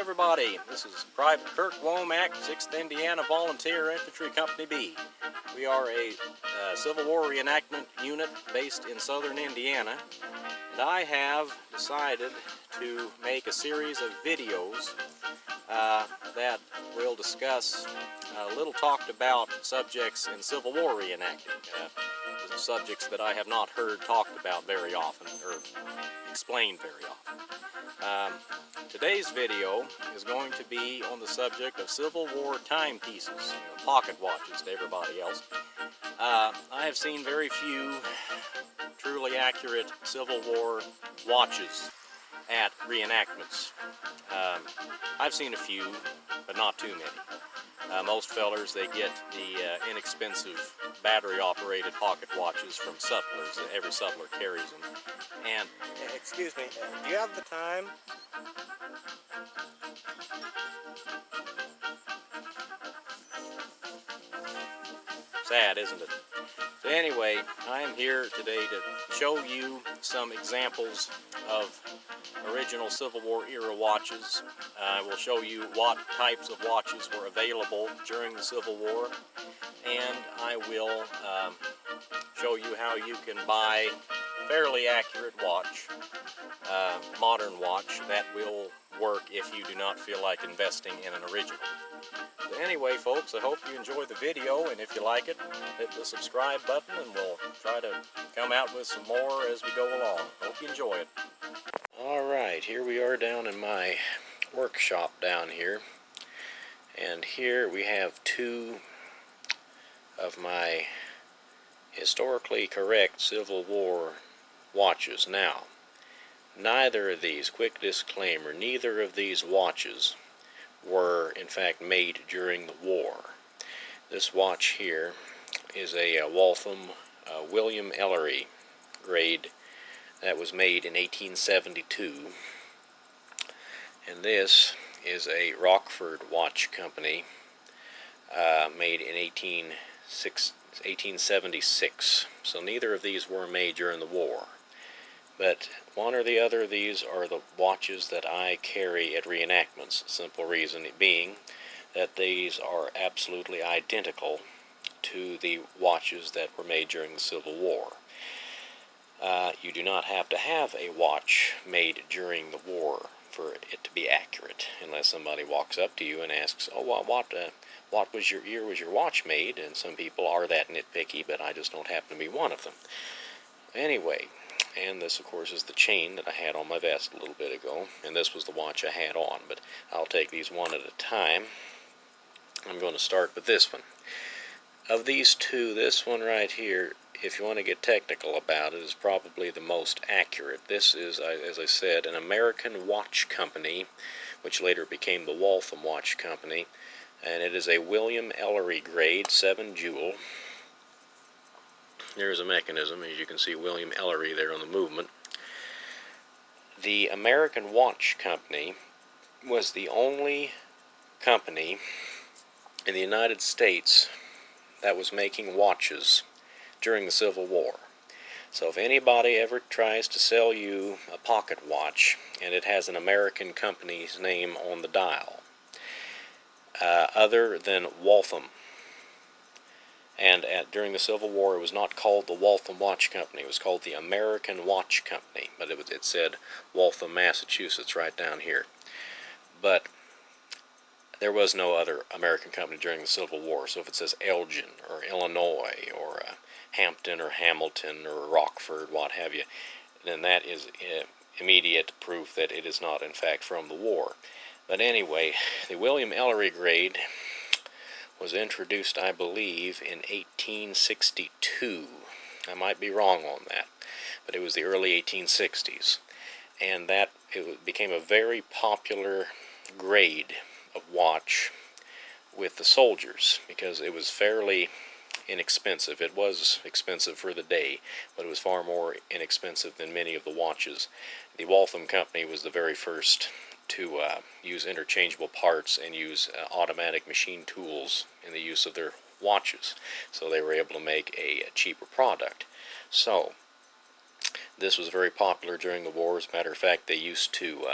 everybody. This is Private Kirk Womack, 6th Indiana Volunteer Infantry Company B. We are a Civil War reenactment unit based in southern Indiana, and I have decided to make a series of videos that will discuss little talked about subjects in Civil War reenacting. Subjects that I have not heard talked about very often, or explained very often. Today's video is going to be on the subject of Civil War timepieces, pocket watches to everybody else. I have seen very few truly accurate Civil War watches at reenactments. I've seen a few, but not too many. Most fellers, they get the inexpensive battery-operated pocket watches from sutlers. Every sutler carries them. And excuse me, do you have the time? sad, isn't it? So anyway, I am here today to show you some examples of original Civil War era watches. I will show you what types of watches were available during the Civil War, and I will show you how you can buy a fairly accurate watch, modern watch, that will work if you do not feel like investing in an original. So anyway, folks, I hope you enjoy the video, and if you like it, hit the subscribe button, and we'll try to come out with some more as we go along. Hope you enjoy it. Alright, here we are down in my workshop down here, and here we have two of my historically correct Civil War watches. Now, neither of these, quick disclaimer, neither of these watches were in fact made during the war. This watch here is a Waltham William Ellery grade that was made in 1872, and this is a Rockford Watch Company made in 1876. So neither of these were made during the war, but one or the other of these are the watches that I carry at reenactments. Simple reason being that these are absolutely identical to the watches that were made during the Civil War. You do not have to have a watch made during the war for it to be accurate, unless somebody walks up to you and asks, "Oh, what was your year was your watch made?" And some people are that nitpicky, but I just don't happen to be one of them. Anyway, and this, of course, is the chain that I had on my vest a little bit ago, and this was the watch I had on, but I'll take these one at a time. I'm going to start with this one. Of these two, this one right here, if you want to get technical about it, is probably the most accurate. This is, as I said, an American Watch Company, which later became the Waltham Watch Company, and it is a William Ellery grade 7 jewel. There's a mechanism, as you can see William Ellery there on the movement. The American Watch Company was the only company in the United States that was making watches during the Civil War. So if anybody ever tries to sell you a pocket watch and it has an American company's name on the dial, other than Waltham, and during the Civil War, it was not called the Waltham Watch Company. It was called the American Watch Company, but it said Waltham, Massachusetts, right down here. But there was no other American company during the Civil War. So if it says Elgin or Illinois or Hampton or Hamilton or Rockford, what have you, then that is immediate proof that it is not, in fact, from the war. But anyway, the William Ellery grade was introduced, I believe, in 1862. I might be wrong on that, but it was the early 1860s, and that it became a very popular grade of watch with the soldiers because it was fairly inexpensive. It was expensive for the day, but it was far more inexpensive than many of the watches. The Waltham Company was the very first to use interchangeable parts and use automatic machine tools in the use of their watches, so they were able to make a cheaper product. So this was very popular during the war. As a matter of fact, they used to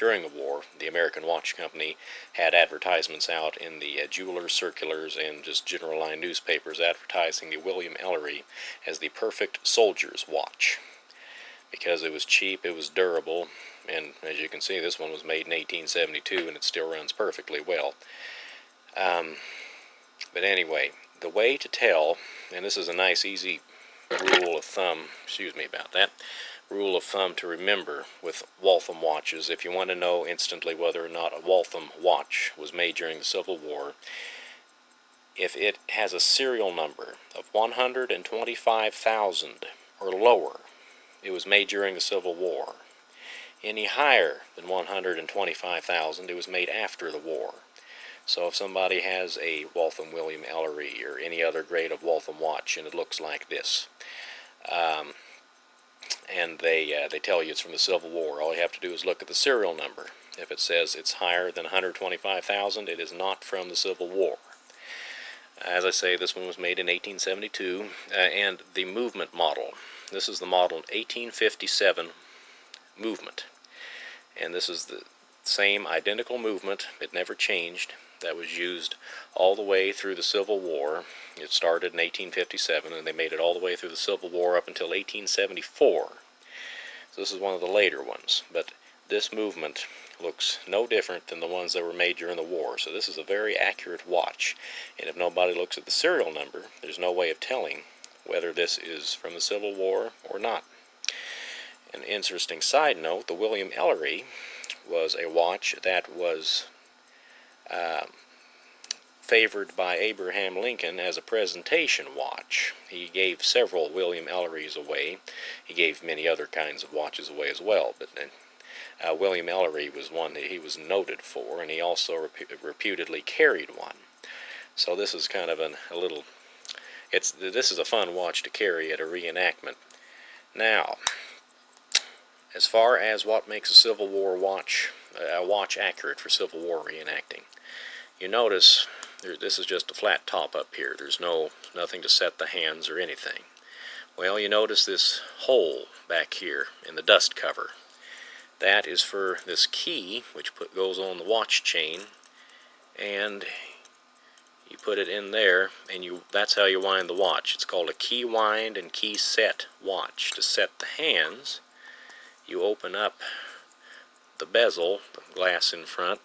during the war, the American Watch Company had advertisements out in the jewelers' circulars and just general line newspapers advertising the William Ellery as the perfect soldier's watch. Because it was cheap, it was durable, and as you can see, this one was made in 1872 and it still runs perfectly well. But anyway, the way to tell, and this is a nice easy rule of thumb, excuse me about that, rule of thumb to remember with Waltham watches, if you want to know instantly whether or not a Waltham watch was made during the Civil War, if it has a serial number of 125,000 or lower, it was made during the Civil War. Any higher than 125,000, it was made after the war. So if somebody has a Waltham William Ellery or any other grade of Waltham watch and it looks like this, and they tell you it's from the Civil War, all you have to do is look at the serial number. If it says it's higher than 125,000, it is not from the Civil War. As I say, this one was made in 1872, and the movement model. This is the model 1857 movement, and this is the same identical movement. It never changed. That was used all the way through the Civil War. It started in 1857, and they made it all the way through the Civil War up until 1874. So this is one of the later ones, but this movement looks no different than the ones that were made during the war. So this is a very accurate watch, and if nobody looks at the serial number, there's no way of telling whether this is from the Civil War or not. An interesting side note, the William Ellery was a watch that was favored by Abraham Lincoln as a presentation watch. He gave several William Ellerys away. He gave many other kinds of watches away as well, but William Ellery was one that he was noted for, and he also reputedly carried one. So this is kind of a little, this is a fun watch to carry at a reenactment. Now, as far as what makes a Civil War watch, a watch accurate for Civil War reenacting, you notice this is just a flat top up here. There's nothing to set the hands or anything. Well, you notice this hole back here in the dust cover. That is for this key, which goes on the watch chain, and you put it in there, and that's how you wind the watch. It's called a key wind and key set watch. To set the hands, you open up the bezel, the glass in front,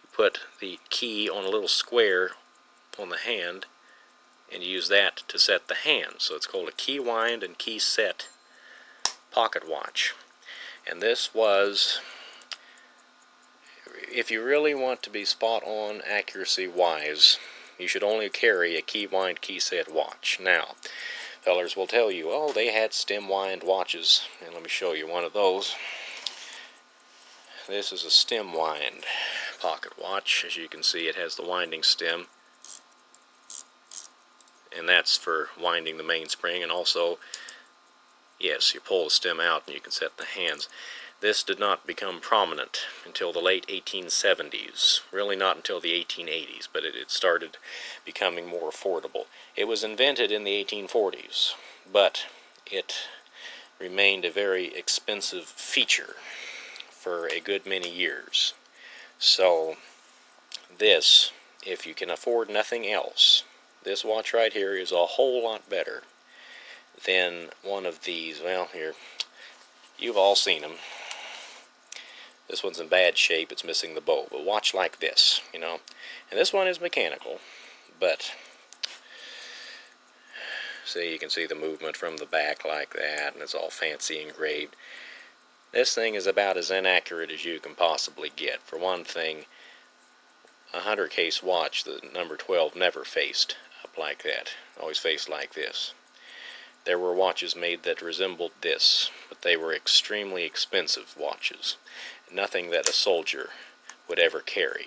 you put the key on a little square on the hand, and you use that to set the hands. So it's called a key wind and key set pocket watch. And this was, if you really want to be spot on accuracy wise, you should only carry a key wind key set watch. Now, fellers will tell you, oh, they had stem wind watches, and let me show you one of those. This is a stem wind pocket watch. As you can see, it has the winding stem, and that's for winding the mainspring, and also, yes, you pull the stem out and you can set the hands. This did not become prominent until the late 1870s, really not until the 1880s, but it started becoming more affordable. It was invented in the 1840s, but it remained a very expensive feature for a good many years. So this, if you can afford nothing else, this watch right here is a whole lot better than one of these. Well, here, you've all seen them. This one's in bad shape, it's missing the bow, but watch like this, you know. And this one is mechanical, but see, you can see the movement from the back like that, and it's all fancy engraved. This thing is about as inaccurate as you can possibly get. For one thing, a hunter case watch, the number 12, never faced up like that, always faced like this. There were watches made that resembled this, but they were extremely expensive watches. Nothing that a soldier would ever carry.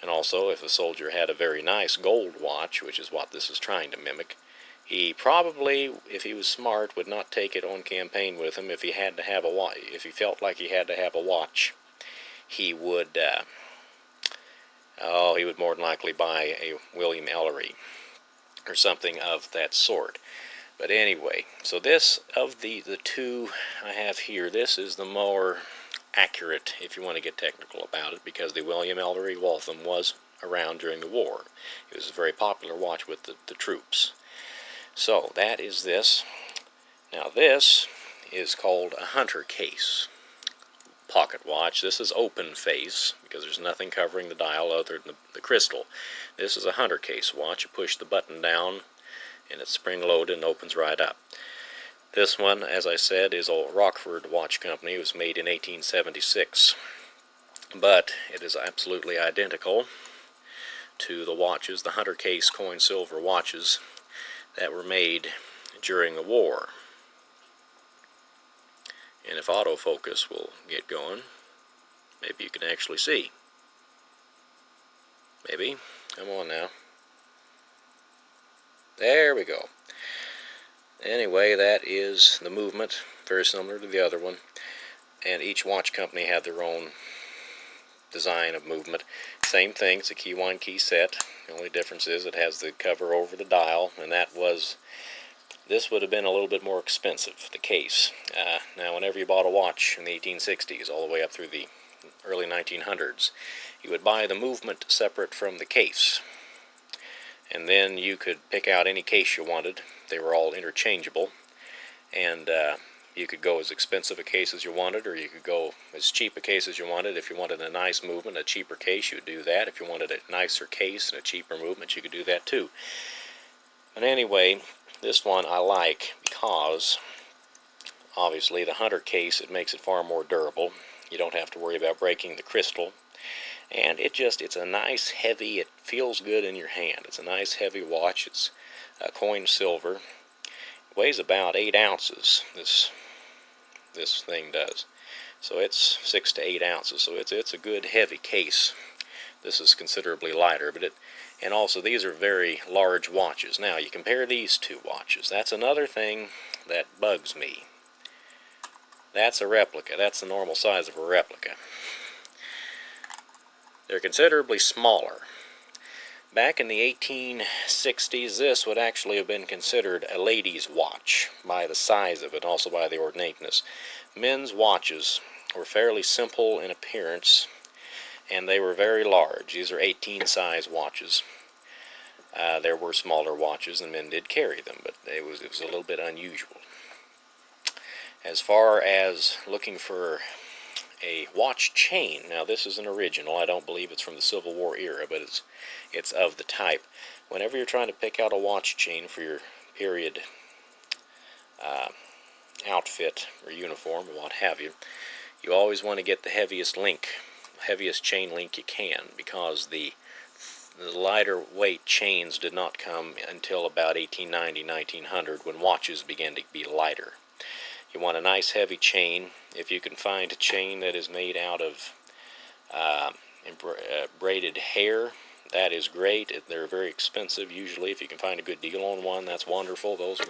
And also, if a soldier had a very nice gold watch, which is what this is trying to mimic, he probably, if he was smart, would not take it on campaign with him. If he had to have a watch, if he felt like he had to have a watch, he would he would more than likely buy a William Ellery or something of that sort. But anyway, so this, of the two I have here, this is the more accurate, if you want to get technical about it, because the William Ellery Waltham was around during the war. It was a very popular watch with the troops. So that is this. Now this is called a hunter case pocket watch. This is open face because there's nothing covering the dial other than the crystal. This is a hunter case watch. You push the button down and it's spring loaded and opens right up. This one, as I said, is a Rockford Watch Company. It was made in 1876, but it is absolutely identical to the watches, the hunter case coin silver watches that were made during the war. And if autofocus will get going, maybe you can actually see. Maybe. Come on now. There we go. Anyway, that is the movement, very similar to the other one. And each watch company had their own design of movement. Same thing, it's a key one key set. The only difference is it has the cover over the dial, and this would have been a little bit more expensive, the case. Now, whenever you bought a watch in the 1860s, all the way up through the early 1900s, you would buy the movement separate from the case. And then you could pick out any case you wanted. They were all interchangeable. And you could go as expensive a case as you wanted, or you could go as cheap a case as you wanted. If you wanted a nice movement, a cheaper case, you would do that. If you wanted a nicer case and a cheaper movement, you could do that too. But anyway, this one I like because, obviously, the hunter case, it makes it far more durable. You don't have to worry about breaking the crystal. And it's a nice, heavy, it feels good in your hand. It's a nice, heavy watch. It's coin silver. It weighs about 8 ounces, this thing does. So it's 6 to 8 ounces, so it's a good, heavy case. This is considerably lighter, and also these are very large watches. Now, you compare these two watches. That's another thing that bugs me. That's a replica. That's the normal size of a replica. They're considerably smaller. Back in the 1860s, this would actually have been considered a lady's watch by the size of it, also by the ornateness. Men's watches were fairly simple in appearance, and they were very large. These are 18 size watches. There were smaller watches, and men did carry them, but it was a little bit unusual. As far as looking for a watch chain, now this is an original. I don't believe it's from the Civil War era, but it's of the type. Whenever you're trying to pick out a watch chain for your period outfit or uniform or what have you, you always want to get the heaviest chain link you can, because the lighter weight chains did not come until about 1890, 1900, when watches began to be lighter. You want a nice heavy chain. If you can find a chain that is made out of braided hair, that is great. They're very expensive usually. If you can find a good deal on one, that's wonderful. Those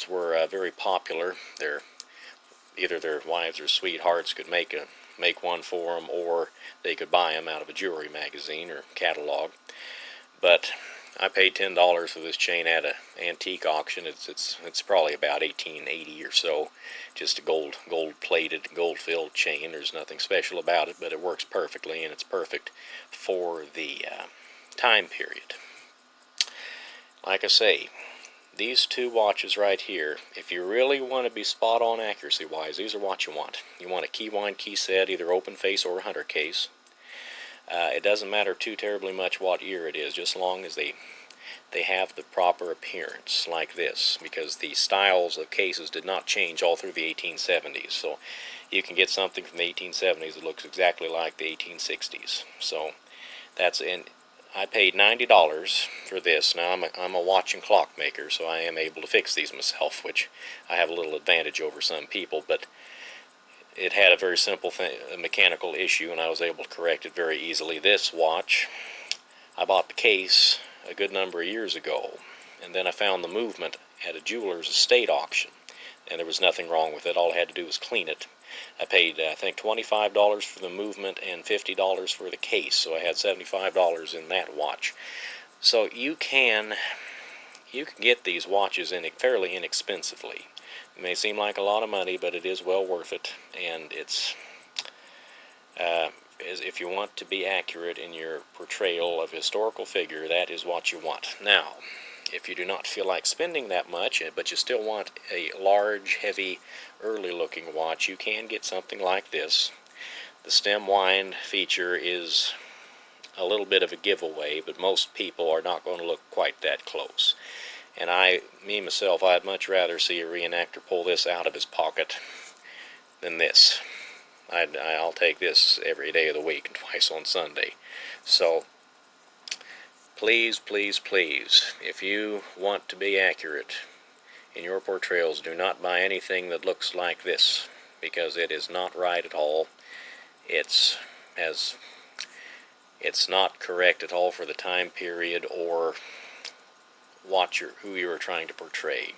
were very popular. Either their wives or sweethearts could make one for them, or they could buy them out of a jewelry magazine or catalog. But I paid $10 for this chain at an antique auction. It's probably about 1880 or so. Just a gold-plated, gold-filled chain. There's nothing special about it, but it works perfectly, and it's perfect for the time period. Like I say, these two watches right here, if you really want to be spot on accuracy-wise, these are what you want. You want a key wind key set, either open face or hunter case. It doesn't matter too terribly much what year it is, just as long as they have the proper appearance like this, because the styles of cases did not change all through the 1870s. So you can get something from the 1870s that looks exactly like the 1860s. So I paid $90 for this. Now I'm a watch and clock maker, so I am able to fix these myself, which I have a little advantage over some people, but it had a very simple mechanical issue, and I was able to correct it very easily. This watch, I bought the case a good number of years ago, and then I found the movement at a jeweler's estate auction, and there was nothing wrong with it. All I had to do was clean it. I paid, I think, $25 for the movement and $50 for the case, so I had $75 in that watch. So you can get these watches fairly inexpensively. It may seem like a lot of money, but it is well worth it, and it's if you want to be accurate in your portrayal of a historical figure, that is what you want. Now, if you do not feel like spending that much, but you still want a large, heavy, early-looking watch, you can get something like this. The stem wind feature is a little bit of a giveaway, but most people are not going to look quite that close. And myself, I'd much rather see a reenactor pull this out of his pocket than this. I'll take this every day of the week and twice on Sunday. So, please, please, please, if you want to be accurate in your portrayals, do not buy anything that looks like this, because it is not right at all. It's not correct at all for the time period or who you are trying to portray.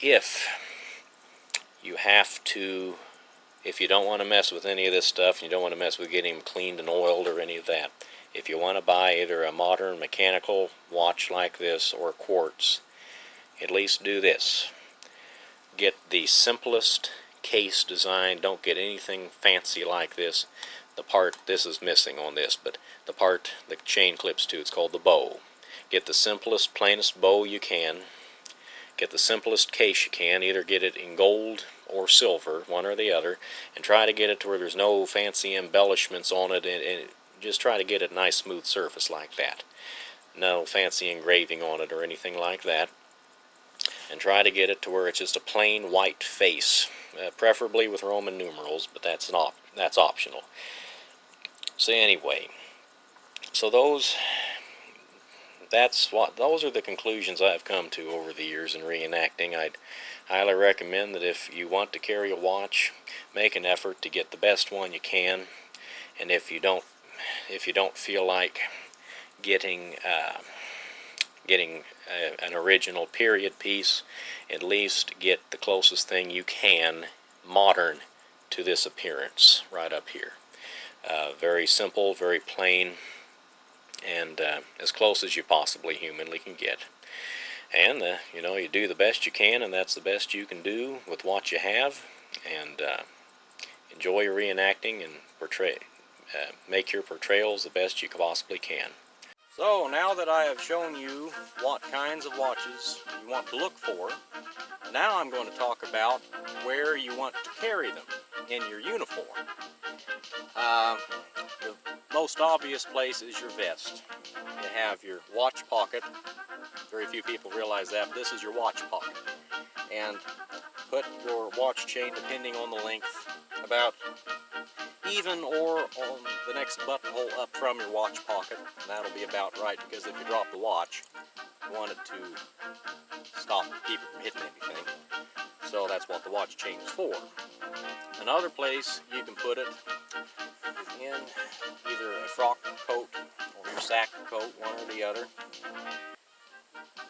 If you don't want to mess with any of this stuff, and you don't want to mess with getting them cleaned and oiled or any of that, if you want to buy either a modern mechanical watch like this or quartz, at least do this. Get the simplest case design. Don't get anything fancy like this. The part this is missing on this, but the part the chain clips to, it's called the bow. Get the simplest, plainest bow you can. Get the simplest case you can. Either get it in gold or silver, one or the other, and try to get it to where there's no fancy embellishments on it, and just try to get it a nice smooth surface like that. No fancy engraving on it or anything like that. And try to get it to where it's just a plain white face, preferably with Roman numerals, but that's optional. So anyway, so those are the conclusions I've come to over the years in reenacting. I'd highly recommend that if you want to carry a watch, make an effort to get the best one you can. And if you don't feel like getting an original period piece, at least get the closest thing you can modern to this appearance right up here. Very simple, very plain, and as close as you possibly humanly can get. And you do the best you can, and that's the best you can do with what you have. And enjoy your reenacting and make your portrayals the best you possibly can. So now that I have shown you what kinds of watches you want to look for, now I'm going to talk about where you want to carry them in your uniform. The most obvious place is your vest. You have your watch pocket. Very few people realize that, but this is your watch pocket. And put your watch chain, depending on the length, about even or on the next buttonhole up from your watch pocket. And that'll be about right, because if you drop the watch, you want it to stop people from hitting anything. So that's what the watch chain is for. Another place you can put it is in either a frock coat or your sack coat, one or the other.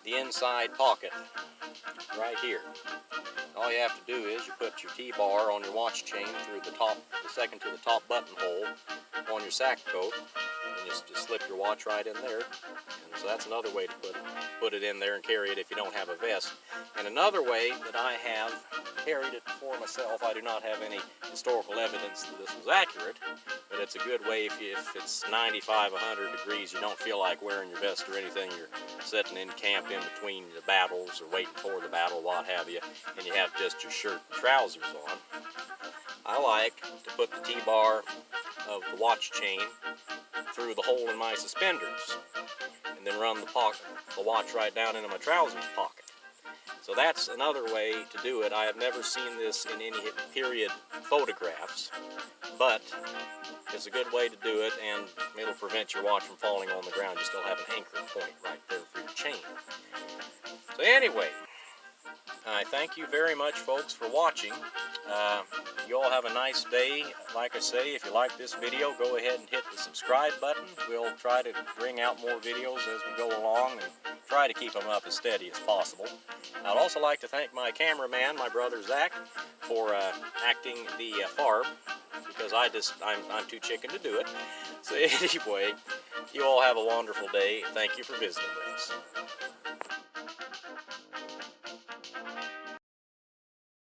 The inside pocket, right here. All you have to do is you put your T-bar on your watch chain through the second to the top buttonhole on your sack coat, and you just slip your watch right in there. And so that's another way to put it in there and carry it if you don't have a vest. And another way that I have carried it for myself, I do not have any historical evidence that this was accurate, but it's a good way if it's 95, 100 degrees, you don't feel like wearing your vest or anything, you're sitting in camp in between the battles or waiting for the battle, what have you, and you have just your shirt and trousers on. I like to put the T-bar of the watch chain through the hole in my suspenders and then run the watch right down into my trousers pocket. So that's another way to do it. I have never seen this in any period photographs, but it's a good way to do it, and it'll prevent your watch from falling on the ground. You still have an anchor point right there for your chain. So anyway, I thank you very much, folks, for watching. You all have a nice day. Like I say, if you like this video, go ahead and hit the subscribe button. We'll try to bring out more videos as we go along and try to keep them up as steady as possible. I'd also like to thank my cameraman, my brother Zach, for acting the farb, because I'm too chicken to do it. So anyway, you all have a wonderful day. Thank you for visiting with us.